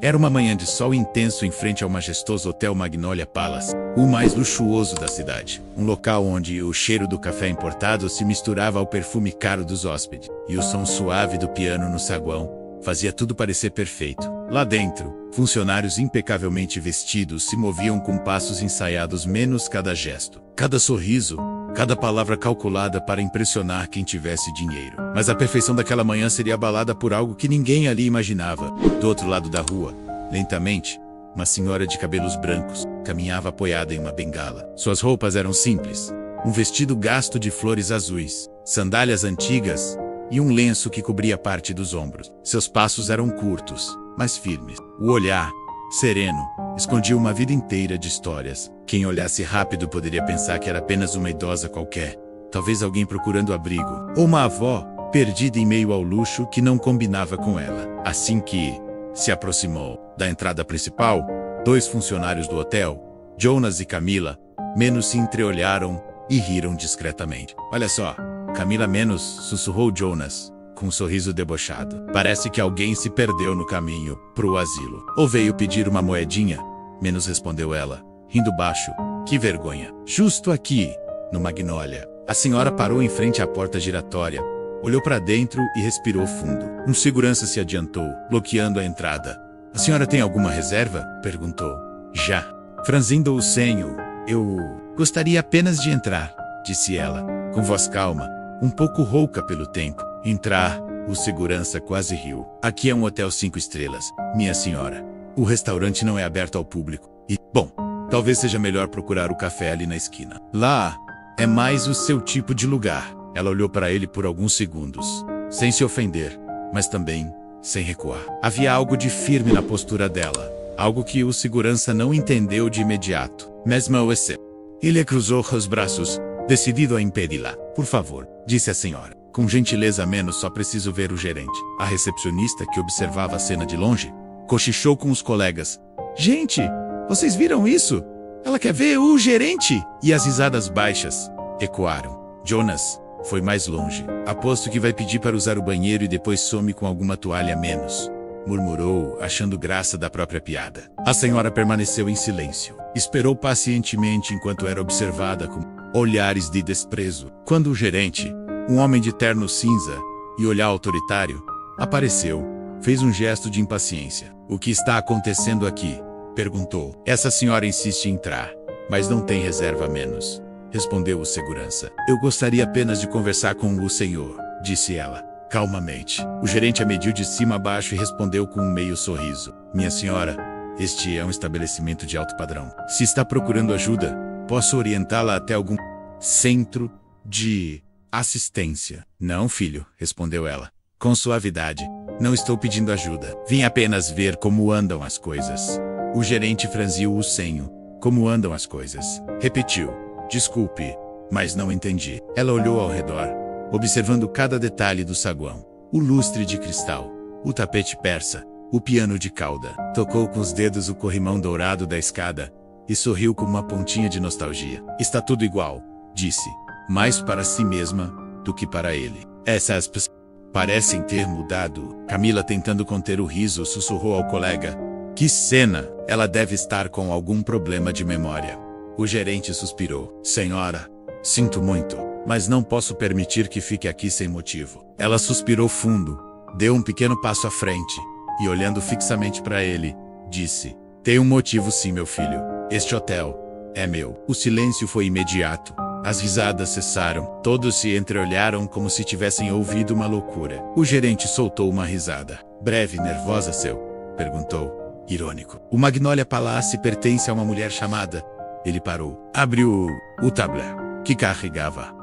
Era uma manhã de sol intenso em frente ao majestoso Hotel Magnolia Palace, o mais luxuoso da cidade. Um local onde o cheiro do café importado se misturava ao perfume caro dos hóspedes, e o som suave do piano no saguão fazia tudo parecer perfeito. Lá dentro, funcionários impecavelmente vestidos se moviam com passos ensaiados menos cada gesto, cada sorriso, cada palavra calculada para impressionar quem tivesse dinheiro. Mas a perfeição daquela manhã seria abalada por algo que ninguém ali imaginava. Do outro lado da rua, lentamente, uma senhora de cabelos brancos caminhava apoiada em uma bengala. Suas roupas eram simples, um vestido gasto de flores azuis, sandálias antigas e um lenço que cobria parte dos ombros. Seus passos eram curtos, mas firmes. O olhar, sereno, escondia uma vida inteira de histórias. Quem olhasse rápido poderia pensar que era apenas uma idosa qualquer, talvez alguém procurando abrigo, ou uma avó perdida em meio ao luxo que não combinava com ela. Assim que se aproximou da entrada principal, dois funcionários do hotel, Jonas e Camila, menos se entreolharam e riram discretamente. Olha só, Camila menos, sussurrou Jonas, com um sorriso debochado. Parece que alguém se perdeu no caminho pro asilo. Ou veio pedir uma moedinha? Menos respondeu ela, rindo baixo. Que vergonha. Justo aqui, no Magnolia. A senhora parou em frente à porta giratória, olhou para dentro e respirou fundo. Um segurança se adiantou, bloqueando a entrada. A senhora tem alguma reserva? Perguntou. Já. Franzindo o senho. Eu gostaria apenas de entrar, disse ela, com voz calma, um pouco rouca pelo tempo. Entrar, o segurança quase riu. Aqui é um hotel 5 estrelas, minha senhora. O restaurante não é aberto ao público. E, bom, talvez seja melhor procurar o café ali na esquina. Lá é mais o seu tipo de lugar. Ela olhou para ele por alguns segundos, sem se ofender, mas também sem recuar. Havia algo de firme na postura dela, algo que o segurança não entendeu de imediato. Mesmo esse. Ele cruzou os braços, decidido a impedi-la. Por favor, disse a senhora. Com gentileza menos, só preciso ver o gerente. A recepcionista, que observava a cena de longe, cochichou com os colegas. Gente, vocês viram isso? Ela quer ver o gerente! E as risadas baixas ecoaram. Jonas foi mais longe. Aposto que vai pedir para usar o banheiro e depois some com alguma toalha a menos, murmurou, achando graça da própria piada. A senhora permaneceu em silêncio. Esperou pacientemente enquanto era observada com olhares de desprezo. Quando o gerente, um homem de terno cinza e olhar autoritário, apareceu, fez um gesto de impaciência. O que está acontecendo aqui? Perguntou. Essa senhora insiste em entrar, mas não tem reserva a menos, respondeu o segurança. Eu gostaria apenas de conversar com o senhor, disse ela, calmamente. O gerente a mediu de cima a baixo e respondeu com um meio sorriso. Minha senhora, este é um estabelecimento de alto padrão. Se está procurando ajuda, posso orientá-la até algum centro de assistência. Não, filho, respondeu ela, com suavidade. Não estou pedindo ajuda. Vim apenas ver como andam as coisas. O gerente franziu o senho. Como andam as coisas? Repetiu. Desculpe, mas não entendi. Ela olhou ao redor, observando cada detalhe do saguão. O lustre de cristal, o tapete persa, o piano de cauda. Tocou com os dedos o corrimão dourado da escada e sorriu com uma pontinha de nostalgia. Está tudo igual, disse, mais para si mesma do que para ele. Essas pessoas parecem ter mudado. Camila, tentando conter o riso, sussurrou ao colega. Que cena! Ela deve estar com algum problema de memória. O gerente suspirou. Senhora, sinto muito, mas não posso permitir que fique aqui sem motivo. Ela suspirou fundo, deu um pequeno passo à frente e, olhando fixamente para ele, disse: tem um motivo sim, meu filho. Este hotel é meu. O silêncio foi imediato. As risadas cessaram. Todos se entreolharam como se tivessem ouvido uma loucura. O gerente soltou uma risada. Breve e nervosa, seu? Perguntou, irônico. O Magnolia Palace pertence a uma mulher chamada... Ele parou. Abriu o tabuleiro que carregava.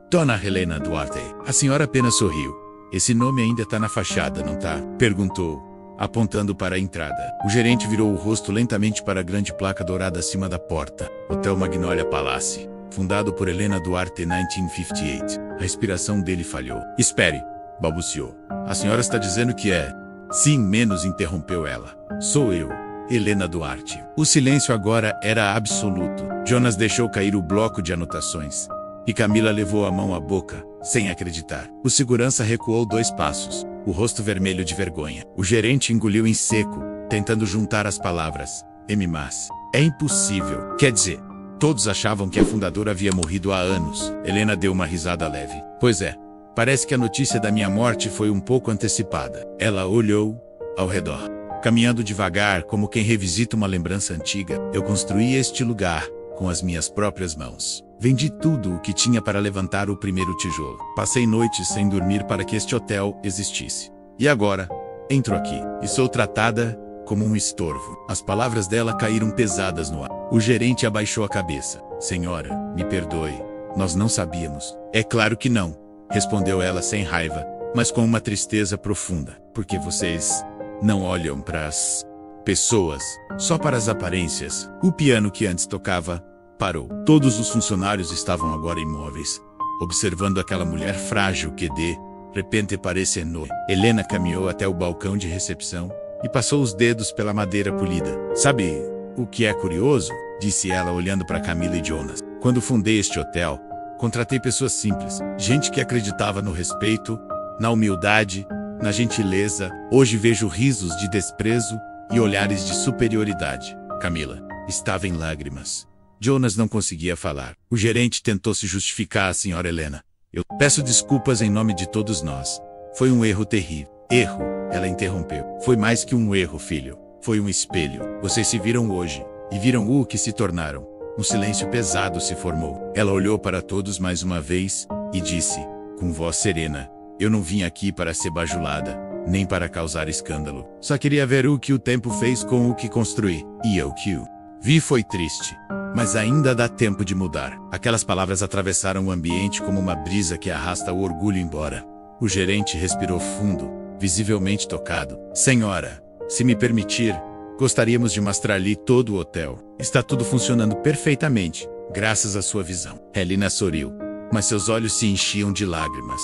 Dona Helena Duarte. A senhora apenas sorriu. Esse nome ainda tá na fachada, não tá? Perguntou, apontando para a entrada. O gerente virou o rosto lentamente para a grande placa dourada acima da porta. Hotel Magnolia Palace. Fundado por Helena Duarte em 1958. A respiração dele falhou. Espere, balbuciou. A senhora está dizendo que é... Sim, menos, interrompeu ela. Sou eu. Helena Duarte. O silêncio agora era absoluto. Jonas deixou cair o bloco de anotações. E Camila levou a mão à boca, sem acreditar. O segurança recuou 2 passos, o rosto vermelho de vergonha. O gerente engoliu em seco, tentando juntar as palavras. Mas é impossível. Quer dizer, todos achavam que a fundadora havia morrido há anos. Helena deu uma risada leve. Pois é, parece que a notícia da minha morte foi um pouco antecipada. Ela olhou ao redor. Caminhando devagar, como quem revisita uma lembrança antiga, eu construí este lugar com as minhas próprias mãos. Vendi tudo o que tinha para levantar o primeiro tijolo. Passei noites sem dormir para que este hotel existisse. E agora, entro aqui e sou tratada como um estorvo. As palavras dela caíram pesadas no ar. O gerente abaixou a cabeça. Senhora, me perdoe. Nós não sabíamos. É claro que não, respondeu ela sem raiva, mas com uma tristeza profunda. Porque vocês não olham para as pessoas, só para as aparências. O piano que antes tocava parou. Todos os funcionários estavam agora imóveis, observando aquela mulher frágil que de repente pareceu. Helena caminhou até o balcão de recepção e passou os dedos pela madeira polida. Sabe o que é curioso? Disse ela olhando para Camila e Jonas. Quando fundei este hotel, contratei pessoas simples, gente que acreditava no respeito, na humildade, na gentileza. Hoje vejo risos de desprezo e olhares de superioridade. Camila estava em lágrimas. Jonas não conseguia falar. O gerente tentou se justificar à senhora Helena. Eu peço desculpas em nome de todos nós. Foi um erro terrível. Erro? Ela interrompeu. Foi mais que um erro, filho. Foi um espelho. Vocês se viram hoje e viram o que se tornaram. Um silêncio pesado se formou. Ela olhou para todos mais uma vez e disse, com voz serena, eu não vim aqui para ser bajulada, nem para causar escândalo. Só queria ver o que o tempo fez com o que construí. E eu que o vi foi triste. Mas ainda dá tempo de mudar. Aquelas palavras atravessaram o ambiente como uma brisa que arrasta o orgulho embora. O gerente respirou fundo, visivelmente tocado. Senhora, se me permitir, gostaríamos de mostrar-lhe todo o hotel. Está tudo funcionando perfeitamente, graças à sua visão. Helena sorriu, mas seus olhos se enchiam de lágrimas.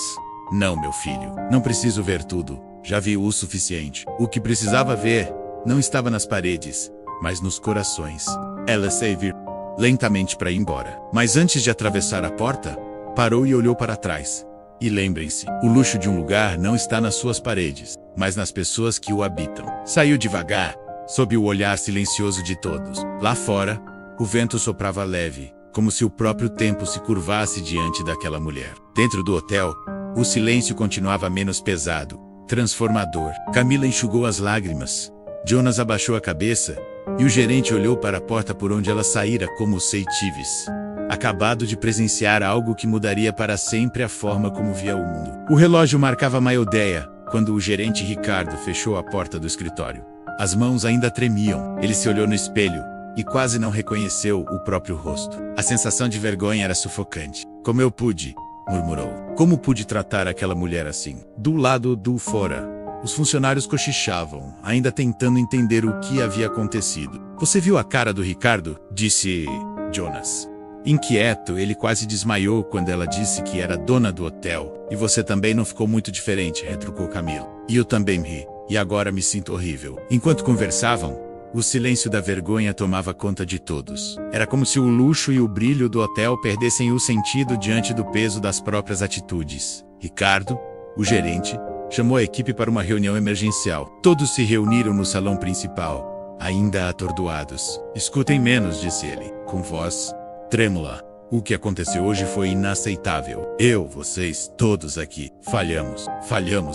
Não, meu filho, não preciso ver tudo. Já vi o suficiente. O que precisava ver não estava nas paredes, mas nos corações. Ela se virou lentamente para ir embora. Mas antes de atravessar a porta, parou e olhou para trás. E lembrem-se, o luxo de um lugar não está nas suas paredes, mas nas pessoas que o habitam. Saiu devagar, sob o olhar silencioso de todos. Lá fora, o vento soprava leve, como se o próprio tempo se curvasse diante daquela mulher. Dentro do hotel, o silêncio continuava menos pesado, transformador. Camila enxugou as lágrimas. Jonas abaixou a cabeça, e o gerente olhou para a porta por onde ela saíra como se tivesse acabado de presenciar algo que mudaria para sempre a forma como via o mundo. O relógio marcava meio-dia, quando o gerente Ricardo fechou a porta do escritório. As mãos ainda tremiam. Ele se olhou no espelho e quase não reconheceu o próprio rosto. A sensação de vergonha era sufocante. Como eu pude, murmurou. Como pude tratar aquela mulher assim? Do lado do fora, os funcionários cochichavam, ainda tentando entender o que havia acontecido. Você viu a cara do Ricardo? Disse Jonas. Inquieto, ele quase desmaiou quando ela disse que era dona do hotel. E você também não ficou muito diferente, retrucou Camila. E eu também ri. E agora me sinto horrível. Enquanto conversavam, o silêncio da vergonha tomava conta de todos. Era como se o luxo e o brilho do hotel perdessem o sentido diante do peso das próprias atitudes. Ricardo, o gerente, chamou a equipe para uma reunião emergencial. Todos se reuniram no salão principal, ainda atordoados. Escutem menos, disse ele, com voz trêmula. O que aconteceu hoje foi inaceitável. Eu, vocês, todos aqui, falhamos,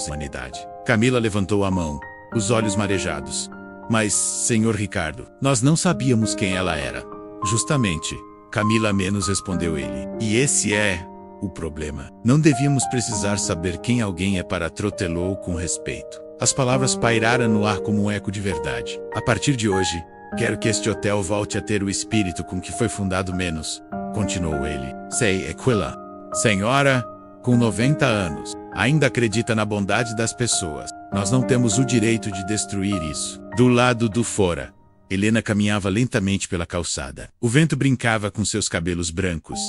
humanidade. Camila levantou a mão, os olhos marejados. Mas, senhor Ricardo, nós não sabíamos quem ela era. Justamente, Camila menos respondeu ele. E esse é o problema. Não devíamos precisar saber quem alguém é para tratá-lo com respeito. As palavras pairaram no ar como um eco de verdade. A partir de hoje, quero que este hotel volte a ter o espírito com que foi fundado menos, continuou ele. Sei, Aquila, senhora, com 90 anos, ainda acredita na bondade das pessoas. Nós não temos o direito de destruir isso. Do lado do fora, Helena caminhava lentamente pela calçada. O vento brincava com seus cabelos brancos,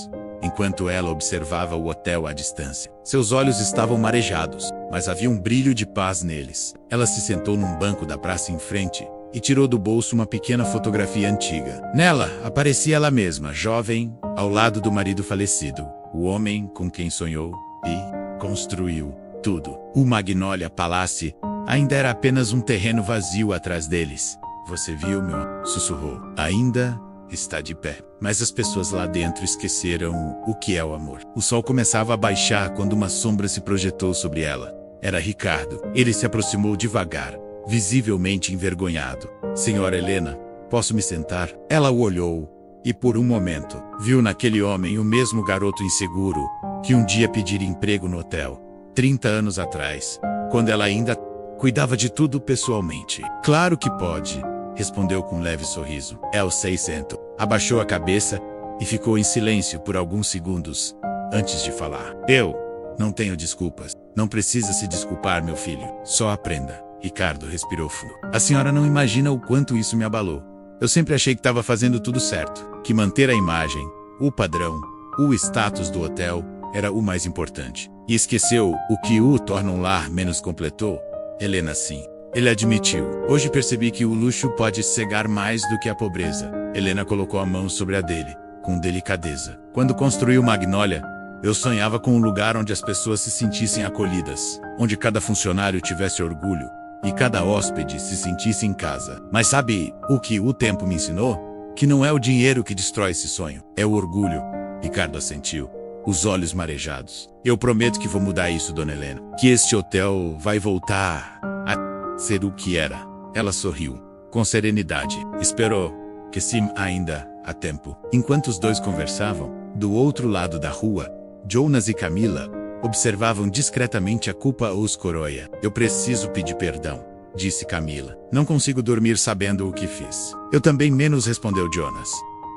enquanto ela observava o hotel à distância. Seus olhos estavam marejados, mas havia um brilho de paz neles. Ela se sentou num banco da praça em frente e tirou do bolso uma pequena fotografia antiga. Nela, aparecia ela mesma, jovem, ao lado do marido falecido, o homem com quem sonhou e construiu. tudo. O Magnolia Palace ainda era apenas um terreno vazio atrás deles. Você viu, meu? Sussurrou. Ainda está de pé. Mas as pessoas lá dentro esqueceram o que é o amor. O sol começava a baixar quando uma sombra se projetou sobre ela. Era Ricardo. Ele se aproximou devagar, visivelmente envergonhado. Senhora Helena, posso me sentar? Ela o olhou e, por um momento, viu naquele homem o mesmo garoto inseguro que um dia pediria emprego no hotel, 30 anos atrás, quando ela ainda cuidava de tudo pessoalmente. Claro que pode, respondeu com um leve sorriso. El 600 abaixou a cabeça e ficou em silêncio por alguns segundos antes de falar. Eu não tenho desculpas. Não precisa se desculpar, meu filho. Só aprenda. Ricardo respirou fundo. A senhora não imagina o quanto isso me abalou. Eu sempre achei que estava fazendo tudo certo. Que manter a imagem, o padrão, o status do hotel era o mais importante. E esqueceu o que o torna um lar menos, completou. Helena, sim. Ele admitiu. Hoje percebi que o luxo pode cegar mais do que a pobreza. Helena colocou a mão sobre a dele, com delicadeza. Quando construiu Magnolia, eu sonhava com um lugar onde as pessoas se sentissem acolhidas, onde cada funcionário tivesse orgulho e cada hóspede se sentisse em casa. Mas sabe o que o tempo me ensinou? Que não é o dinheiro que destrói esse sonho, é o orgulho. Ricardo assentiu, os olhos marejados. Eu prometo que vou mudar isso, dona Helena. Que este hotel vai voltar a ser o que era. Ela sorriu, com serenidade. Esperou que sim, ainda há tempo. Enquanto os dois conversavam, do outro lado da rua, Jonas e Camila observavam discretamente a culpa os coroia. Eu preciso pedir perdão, disse Camila. Não consigo dormir sabendo o que fiz. Eu também menos, respondeu Jonas.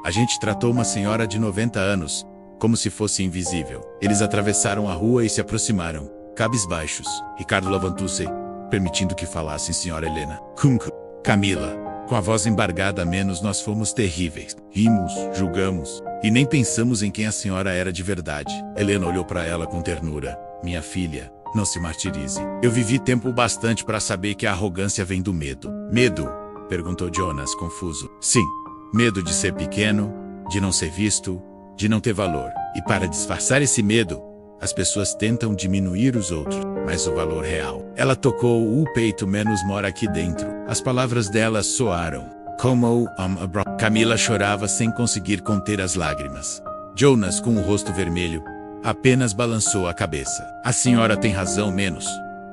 A gente tratou uma senhora de 90 anos como se fosse invisível. Eles atravessaram a rua e se aproximaram, cabisbaixos. Ricardo levantou-se, permitindo que falassem, senhora Helena. Camila, com a voz embargada, menos nós fomos terríveis. Rimos, julgamos e nem pensamos em quem a senhora era de verdade. Helena olhou para ela com ternura. Minha filha, não se martirize. Eu vivi tempo bastante para saber que a arrogância vem do medo. Medo? Perguntou Jonas, confuso. Sim, medo de ser pequeno, de não ser visto, de não ter valor. E para disfarçar esse medo, as pessoas tentam diminuir os outros, mas o valor real. Ela tocou o peito, menos mora aqui dentro. As palavras dela soaram como Camila chorava sem conseguir conter as lágrimas. Jonas, com o rosto vermelho, apenas balançou a cabeça. A senhora tem razão, menos,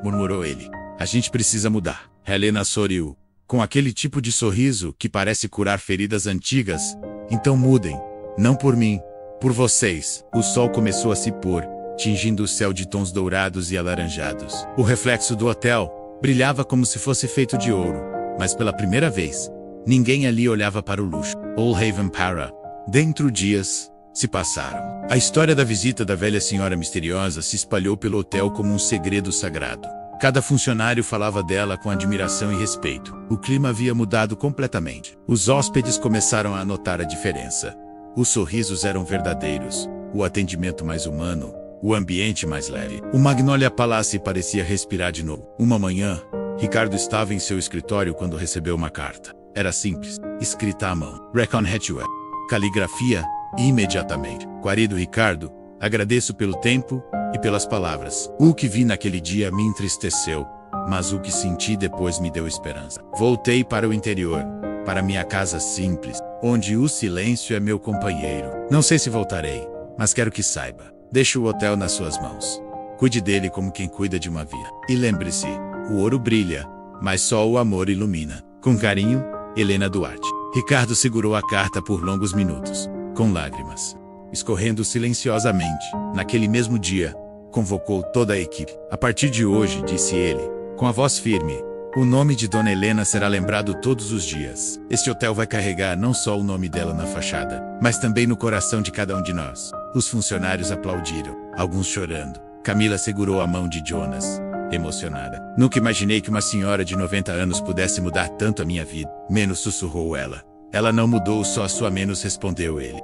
murmurou ele. A gente precisa mudar. Helena sorriu, com aquele tipo de sorriso que parece curar feridas antigas. Então mudem. Não por mim, por vocês. O sol começou a se pôr, tingindo o céu de tons dourados e alaranjados. O reflexo do hotel brilhava como se fosse feito de ouro, mas pela primeira vez, ninguém ali olhava para o luxo. Old Haven para. Dentro dias se passaram. A história da visita da velha senhora misteriosa se espalhou pelo hotel como um segredo sagrado. Cada funcionário falava dela com admiração e respeito. O clima havia mudado completamente. Os hóspedes começaram a notar a diferença. Os sorrisos eram verdadeiros, o atendimento mais humano, o ambiente mais leve. O Magnolia Palace parecia respirar de novo. Uma manhã, Ricardo estava em seu escritório quando recebeu uma carta. Era simples, escrita à mão. Recon Hatchway. Caligrafia, imediatamente. Querido Ricardo, agradeço pelo tempo e pelas palavras. O que vi naquele dia me entristeceu, mas o que senti depois me deu esperança. Voltei para o interior, para minha casa simples, onde o silêncio é meu companheiro. Não sei se voltarei, mas quero que saiba. Deixe o hotel nas suas mãos. Cuide dele como quem cuida de uma vida. E lembre-se, o ouro brilha, mas só o amor ilumina. Com carinho, Helena Duarte. Ricardo segurou a carta por longos minutos, com lágrimas escorrendo silenciosamente. Naquele mesmo dia, convocou toda a equipe. A partir de hoje, disse ele, com a voz firme, o nome de Dona Helena será lembrado todos os dias. Este hotel vai carregar não só o nome dela na fachada, mas também no coração de cada um de nós. Os funcionários aplaudiram, alguns chorando. Camila segurou a mão de Jonas, emocionada. Nunca imaginei que uma senhora de 90 anos pudesse mudar tanto a minha vida. Menos, sussurrou ela. Ela não mudou, só a sua, menos, respondeu ele.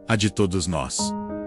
A de todos nós.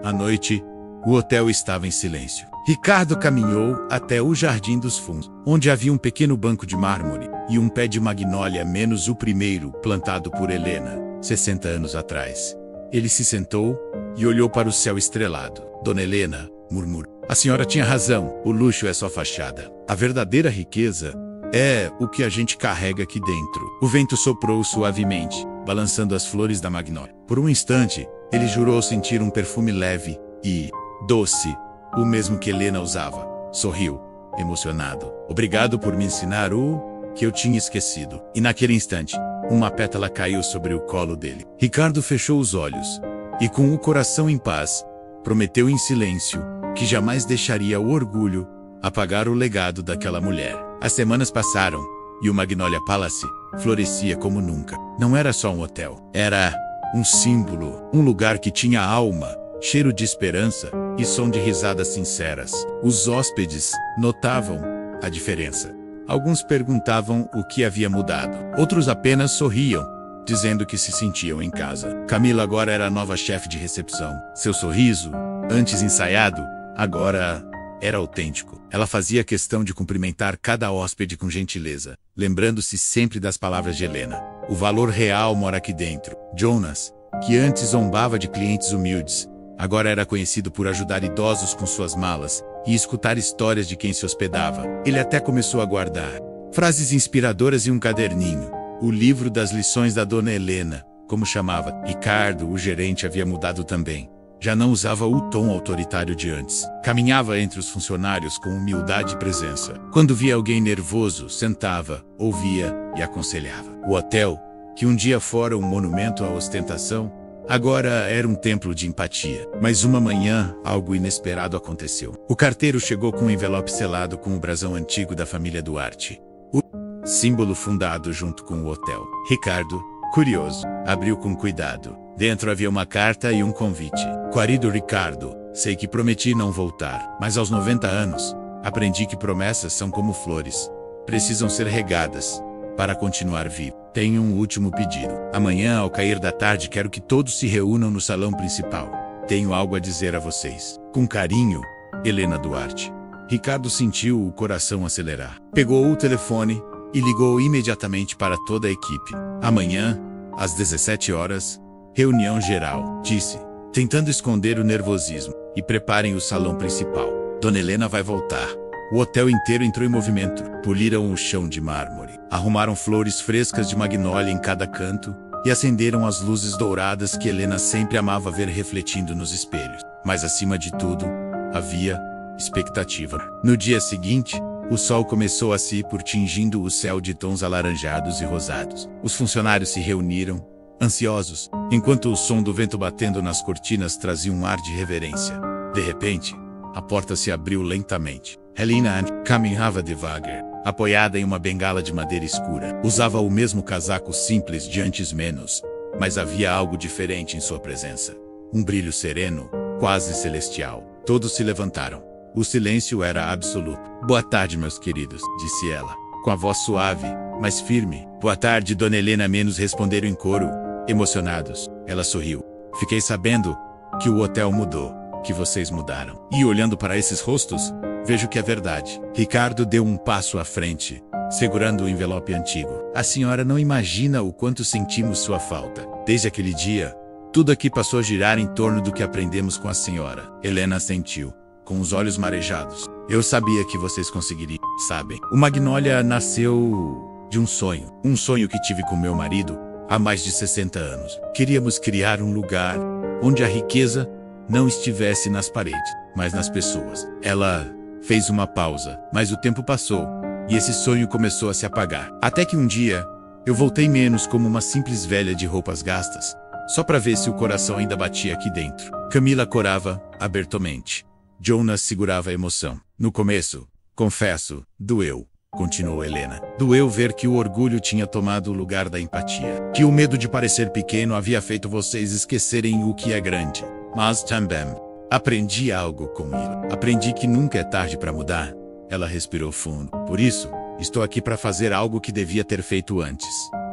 À noite, o hotel estava em silêncio. Ricardo caminhou até o Jardim dos Fundos, onde havia um pequeno banco de mármore e um pé de magnólia, menos o primeiro, plantado por Helena, 60 anos atrás. Ele se sentou e olhou para o céu estrelado. Dona Helena, murmurou. A senhora tinha razão, o luxo é só fachada. A verdadeira riqueza é o que a gente carrega aqui dentro. O vento soprou suavemente, balançando as flores da magnólia. Por um instante, ele jurou sentir um perfume leve e doce, o mesmo que Helena usava. Sorriu, emocionado. Obrigado por me ensinar o que eu tinha esquecido. E naquele instante, uma pétala caiu sobre o colo dele. Ricardo fechou os olhos e, com o coração em paz, prometeu em silêncio que jamais deixaria o orgulho apagar o legado daquela mulher. As semanas passaram e o Magnolia Palace florescia como nunca. Não era só um hotel, era um símbolo, um lugar que tinha alma, cheiro de esperança e som de risadas sinceras. Os hóspedes notavam a diferença. Alguns perguntavam o que havia mudado. Outros apenas sorriam, dizendo que se sentiam em casa. Camila agora era a nova chefe de recepção. Seu sorriso, antes ensaiado, agora era autêntico. Ela fazia questão de cumprimentar cada hóspede com gentileza, lembrando-se sempre das palavras de Helena. O valor real mora aqui dentro. Jonas, que antes zombava de clientes humildes, agora era conhecido por ajudar idosos com suas malas e escutar histórias de quem se hospedava. Ele até começou a guardar frases inspiradoras em um caderninho. O livro das lições da Dona Helena, como chamava. Ricardo, o gerente, havia mudado também. Já não usava o tom autoritário de antes. Caminhava entre os funcionários com humildade e presença. Quando via alguém nervoso, sentava, ouvia e aconselhava. O hotel, que um dia fora um monumento à ostentação, agora era um templo de empatia. Mas uma manhã, algo inesperado aconteceu. O carteiro chegou com um envelope selado com o brasão antigo da família Duarte. O símbolo fundado junto com o hotel. Ricardo, curioso, abriu com cuidado. Dentro havia uma carta e um convite. Querido Ricardo, sei que prometi não voltar, mas aos 90 anos, aprendi que promessas são como flores. Precisam ser regadas para continuar vivo. Tenho um último pedido. Amanhã, ao cair da tarde, quero que todos se reúnam no salão principal. Tenho algo a dizer a vocês. Com carinho, Helena Duarte. Ricardo sentiu o coração acelerar. Pegou o telefone e ligou imediatamente para toda a equipe. Amanhã, às 17 horas, reunião geral, disse, tentando esconder o nervosismo. E preparem o salão principal. Dona Helena vai voltar. O hotel inteiro entrou em movimento. Poliram o chão de mármore. Arrumaram flores frescas de magnólia em cada canto e acenderam as luzes douradas que Helena sempre amava ver refletindo nos espelhos. Mas acima de tudo, havia expectativa. No dia seguinte, o sol começou a se pôr tingindo o céu de tons alaranjados e rosados. Os funcionários se reuniram, ansiosos, enquanto o som do vento batendo nas cortinas trazia um ar de reverência. De repente, a porta se abriu lentamente. Helena caminhava devagar, apoiada em uma bengala de madeira escura. Usava o mesmo casaco simples de antes menos, mas havia algo diferente em sua presença. Um brilho sereno, quase celestial. Todos se levantaram. O silêncio era absoluto. Boa tarde, meus queridos, disse ela, com a voz suave, mas firme. Boa tarde, Dona Helena, menos responderam em coro, emocionados. Ela sorriu. Fiquei sabendo que o hotel mudou, que vocês mudaram. E olhando para esses rostos, vejo que é verdade. Ricardo deu um passo à frente, segurando o envelope antigo. A senhora não imagina o quanto sentimos sua falta. Desde aquele dia, tudo aqui passou a girar em torno do que aprendemos com a senhora. Helena assentiu, com os olhos marejados. Eu sabia que vocês conseguiriam, sabem. O Magnolia nasceu de um sonho que tive com meu marido há mais de 60 anos. Queríamos criar um lugar onde a riqueza não estivesse nas paredes, mas nas pessoas. Ela fez uma pausa, mas o tempo passou, e esse sonho começou a se apagar. Até que um dia, eu voltei menos como uma simples velha de roupas gastas, só para ver se o coração ainda batia aqui dentro. Camila corava abertamente. Jonas segurava a emoção. No começo, confesso, doeu, continuou Helena. Doeu ver que o orgulho tinha tomado o lugar da empatia, que o medo de parecer pequeno havia feito vocês esquecerem o que é grande. Mas também aprendi algo com ele. Aprendi que nunca é tarde para mudar. Ela respirou fundo. Por isso, estou aqui para fazer algo que devia ter feito antes.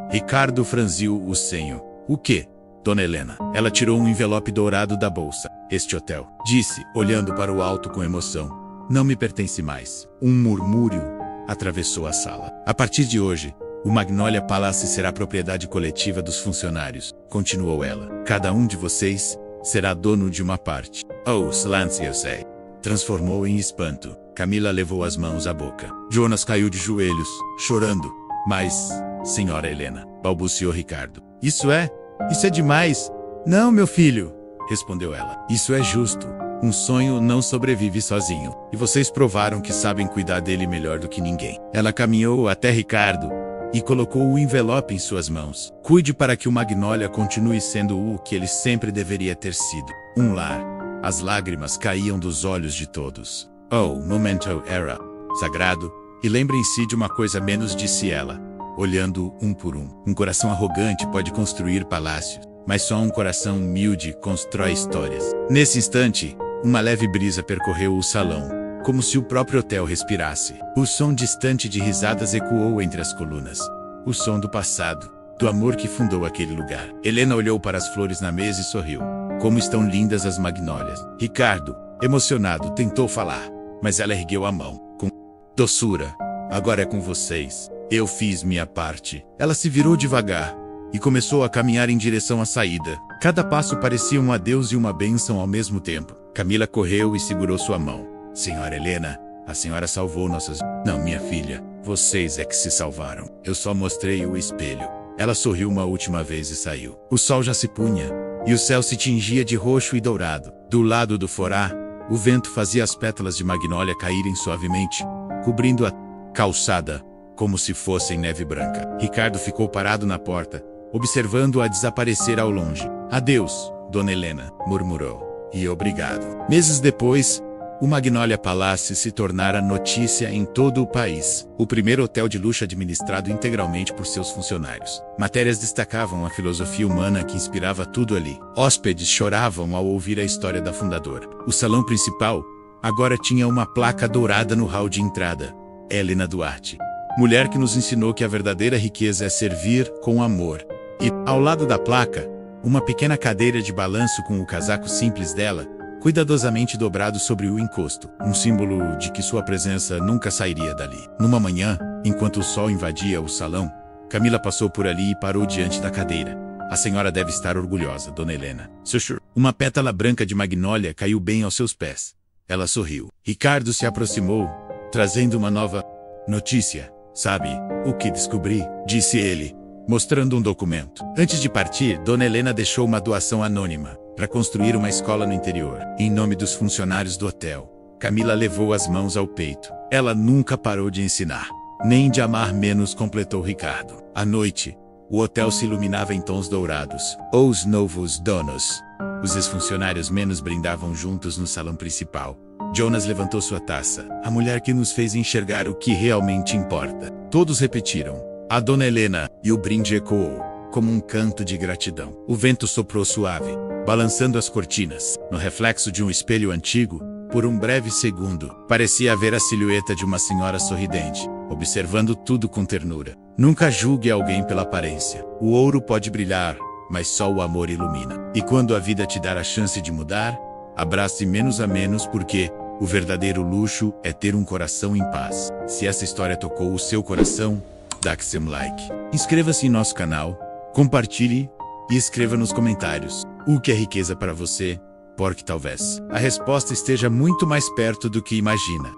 Ricardo franziu o senho. O quê, Dona Helena? Ela tirou um envelope dourado da bolsa. Este hotel, disse, olhando para o alto com emoção, não me pertence mais. Um murmúrio atravessou a sala. A partir de hoje, o Magnolia Palace será propriedade coletiva dos funcionários, continuou ela. Cada um de vocês será dono de uma parte. Oh, silêncio, eu sei. transformou em espanto. Camila levou as mãos à boca. Jonas caiu de joelhos, chorando. Mas, senhora Helena, balbuciou Ricardo. Isso é demais. Não, meu filho, respondeu ela. Isso é justo. Um sonho não sobrevive sozinho. E vocês provaram que sabem cuidar dele melhor do que ninguém. Ela caminhou até Ricardo e colocou o envelope em suas mãos. Cuide para que o Magnolia continue sendo o que ele sempre deveria ter sido. Um lar. As lágrimas caíam dos olhos de todos. Oh, momento era sagrado. E lembrem-se de uma coisa menos, disse ela, olhando um por um. Um coração arrogante pode construir palácios, mas só um coração humilde constrói histórias. Nesse instante, uma leve brisa percorreu o salão, como se o próprio hotel respirasse. O som distante de risadas ecoou entre as colunas. O som do passado, do amor que fundou aquele lugar. Helena olhou para as flores na mesa e sorriu. Como estão lindas as magnólias. Ricardo, emocionado, tentou falar, mas ela ergueu a mão, com doçura. Agora é com vocês. Eu fiz minha parte. Ela se virou devagar e começou a caminhar em direção à saída. Cada passo parecia um adeus e uma bênção ao mesmo tempo. Camila correu e segurou sua mão. Senhora Helena, a senhora salvou nossas... Não, minha filha, vocês é que se salvaram. Eu só mostrei o espelho. Ela sorriu uma última vez e saiu. O sol já se punha, e o céu se tingia de roxo e dourado. Do lado do forá, o vento fazia as pétalas de magnólia caírem suavemente, cobrindo a calçada, como se fossem neve branca. Ricardo ficou parado na porta, observando-a desaparecer ao longe. Adeus, Dona Helena, murmurou. E obrigado. Meses depois, o Magnolia Palace se tornara notícia em todo o país. O primeiro hotel de luxo administrado integralmente por seus funcionários. Matérias destacavam a filosofia humana que inspirava tudo ali. Hóspedes choravam ao ouvir a história da fundadora. O salão principal agora tinha uma placa dourada no hall de entrada. Helena Duarte. Mulher que nos ensinou que a verdadeira riqueza é servir com amor. E, ao lado da placa, uma pequena cadeira de balanço com o casaco simples dela, cuidadosamente dobrado sobre o encosto, um símbolo de que sua presença nunca sairia dali. Numa manhã, enquanto o sol invadia o salão, Camila passou por ali e parou diante da cadeira. A senhora deve estar orgulhosa, Dona Helena. Uma pétala branca de magnólia caiu bem aos seus pés. Ela sorriu. Ricardo se aproximou, trazendo uma nova notícia. Sabe o que descobri? Disse ele, mostrando um documento. Antes de partir, Dona Helena deixou uma doação anônima para construir uma escola no interior, em nome dos funcionários do hotel. Camila levou as mãos ao peito. Ela nunca parou de ensinar, nem de amar menos, completou Ricardo. À noite, o hotel se iluminava em tons dourados. Os novos donos. Os ex-funcionários menos brindavam juntos no salão principal. Jonas levantou sua taça. A mulher que nos fez enxergar o que realmente importa. Todos repetiram. A Dona Helena, e o brinde ecoou, como um canto de gratidão. O vento soprou suave, balançando as cortinas. No reflexo de um espelho antigo, por um breve segundo, parecia haver a silhueta de uma senhora sorridente, observando tudo com ternura. Nunca julgue alguém pela aparência. O ouro pode brilhar, mas só o amor ilumina. E quando a vida te dar a chance de mudar, abrace menos a menos, porque o verdadeiro luxo é ter um coração em paz. Se essa história tocou o seu coração, dá-se um like. Inscreva-se em nosso canal, compartilhe e escreva nos comentários o que é riqueza para você, porque talvez a resposta esteja muito mais perto do que imagina.